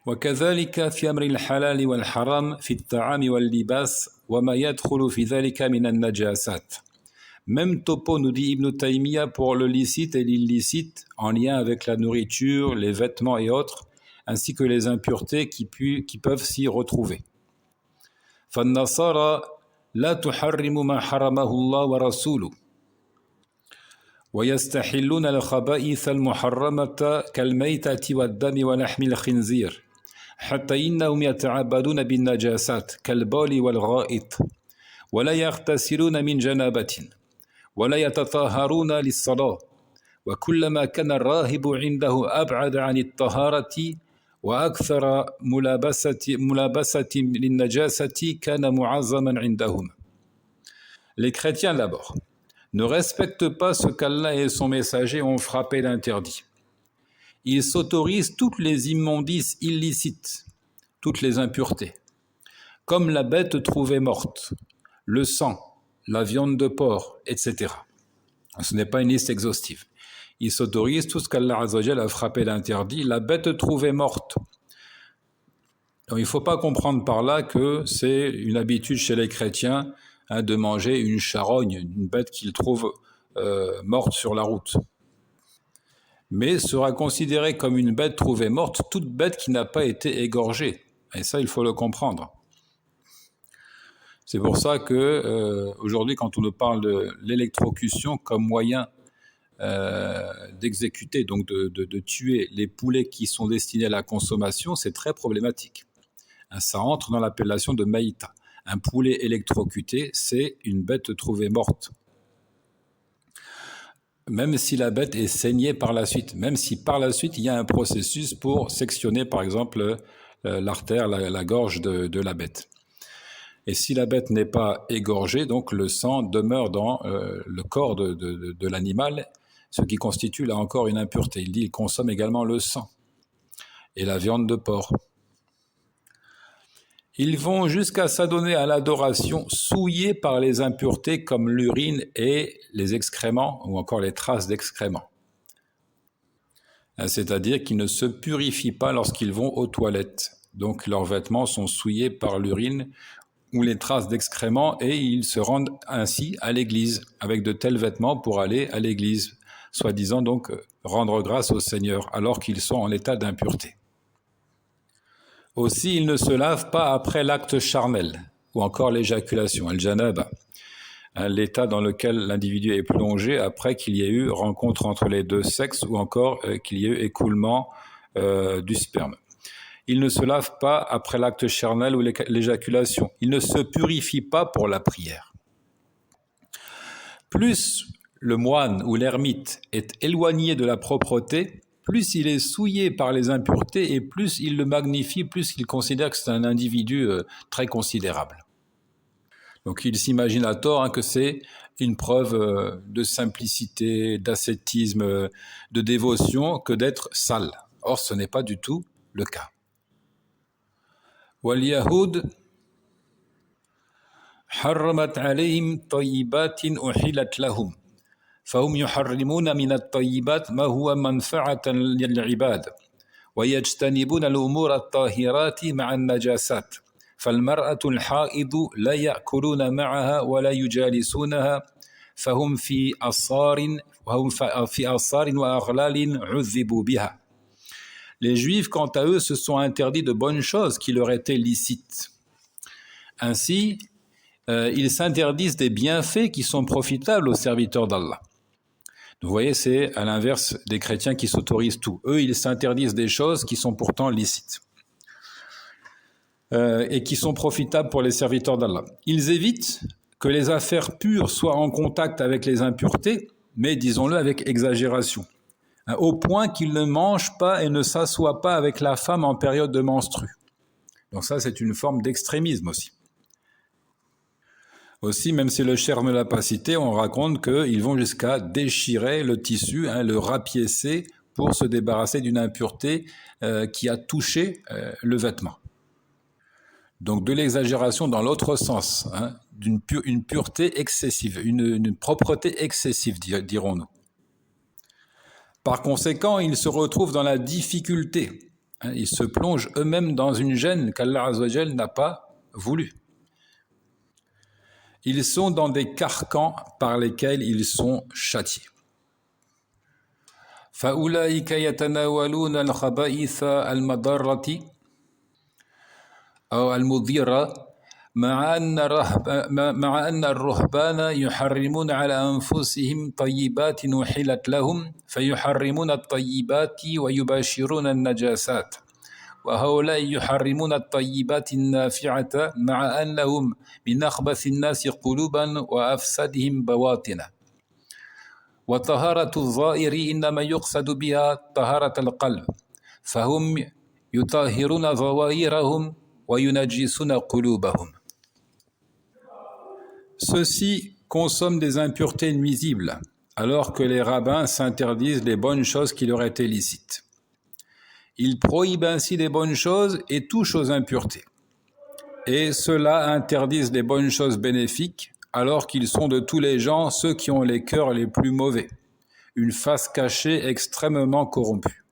وكذلك في أمر الحلال والحرام في الطعام واللباس وما يدخل في ذلك من النجاسات. Même topo nous dit Ibn Taymiyyah pour le licite et l'illicite en lien avec la nourriture, les vêtements et autres, ainsi que les impuretés qui peuvent s'y retrouver. فالنصارى لا تحرم ما حرمه الله ورسوله ويستحلون الخبائث المحرمة كالميتة والدم ولحم الخنزير حتى إنهم يتعبدون بالنجاسات كالبول والغائط ولا يغتسلون من جنابة ولا يتطهرون للصلاة وكلما كان الراهب عنده أبعد عن الطهارة وأكثر ملابسة للنجاسة كان معظما عندهم. Les chrétiens d'abord ne respectent pas ce qu'Allah et son messager ont frappé d'interdit. Ils s'autorisent toutes les immondices illicites, toutes les impuretés, comme la bête trouvée morte, le sang, la viande de porc, etc. Ce n'est pas une liste exhaustive. Ils s'autorisent tout ce qu'Allah Azzawajal a frappé d'interdit, la bête trouvée morte. Donc, il ne faut pas comprendre par là que c'est une habitude chez les chrétiens de manger une charogne, une bête qu'ils trouvent morte sur la route. Mais sera considérée comme une bête trouvée morte toute bête qui n'a pas été égorgée. Et ça, il faut le comprendre. C'est pour ça que aujourd'hui, quand on nous parle de l'électrocution comme moyen d'exécuter, donc de tuer les poulets qui sont destinés à la consommation, c'est très problématique. Ça entre dans l'appellation de maïta. Un poulet électrocuté, c'est une bête trouvée morte. Même si la bête est saignée par la suite, même si par la suite il y a un processus pour sectionner par exemple l'artère, la gorge de la bête. Et si la bête n'est pas égorgée, donc le sang demeure dans le corps de l'animal, ce qui constitue là encore une impureté. Il dit qu'il consomme également le sang et la viande de porc. Ils vont jusqu'à s'adonner à l'adoration souillée par les impuretés comme l'urine et les excréments ou encore les traces d'excréments. C'est-à-dire qu'ils ne se purifient pas lorsqu'ils vont aux toilettes. Donc leurs vêtements sont souillés par l'urine ou les traces d'excréments et ils se rendent ainsi à l'église avec de tels vêtements pour aller à l'église, soi-disant donc rendre grâce au Seigneur alors qu'ils sont en état d'impureté. Aussi, ils ne se lavent pas après l'acte charnel ou encore l'éjaculation, al-janaba, l'état dans lequel l'individu est plongé après qu'il y ait eu rencontre entre les deux sexes ou encore qu'il y ait eu écoulement du sperme. Ils ne se lavent pas après l'acte charnel ou l'éjaculation. Ils ne se purifient pas pour la prière. Plus le moine ou l'ermite est éloigné de la propreté, plus il est souillé par les impuretés et plus il le magnifie, plus il considère que c'est un individu très considérable. Donc il s'imagine à tort que c'est une preuve de simplicité, d'ascétisme, de dévotion que d'être sale. Or ce n'est pas du tout le cas. وَالْيَهُودُ حَرَّمَتْ عَلَيْهِمْ طَيِّبَاتٍ أُحِلَّتْ لَهُمْ فهم يحرمون من الطيبات ما هو منفعة للعباد ويجتنبون الأمور الطاهرات مع النجاسات فالمرأة الحائض لا يأكلون معها ولا يجالسونها فهم في أصار وأغلال عذبوا بها. Les Juifs, quant à eux, se sont interdits de bonnes choses qui leur étaient licites. Ainsi, ils s'interdisent des bienfaits qui sont profitables aux serviteurs d'Allah. Vous voyez, c'est à l'inverse des chrétiens qui s'autorisent tout. Eux, ils s'interdisent des choses qui sont pourtant licites et qui sont profitables pour les serviteurs d'Allah. Ils évitent que les affaires pures soient en contact avec les impuretés, mais disons-le avec exagération, au point qu'ils ne mangent pas et ne s'assoient pas avec la femme en période de menstrue. Donc ça, c'est une forme d'extrémisme aussi. Aussi, même si le cher ne l'a pas cité, on raconte qu'ils vont jusqu'à déchirer le tissu, le rapiécer pour se débarrasser d'une impureté qui a touché le vêtement. Donc de l'exagération dans l'autre sens, une pureté excessive, une propreté excessive, dirons-nous. Par conséquent, ils se retrouvent dans la difficulté Ils se plongent eux-mêmes dans une gêne qu'Allah Azza wa Jal n'a pas voulu. Ils sont dans des carcans par lesquels ils sont châtiés. فأولئك يتناولون الخبائث المضرة أو المضرة مع أن الرهبان يحرمون على أنفسهم طيبات أحلت لهم فيحرمون الطيبات ويباشرون النجاسات وهؤلاء يحرمون الطيبات النافعة مع أنهم من أخبث الناس قلوبا وأفسدهم بواطنا وطهارة الظاهر إنما يقصد بها طهارة القلب فهم يطهرون ظواهرهم وينجسون قلوبهم. Ceux-ci consomment des impuretés nuisibles, alors que les rabbins s'interdisent les bonnes choses qui leur étaient licites. Ils prohibent ainsi les bonnes choses et touchent aux impuretés. Et ceux-là interdisent les bonnes choses bénéfiques, alors qu'ils sont de tous les gens ceux qui ont les cœurs les plus mauvais, une face cachée extrêmement corrompue.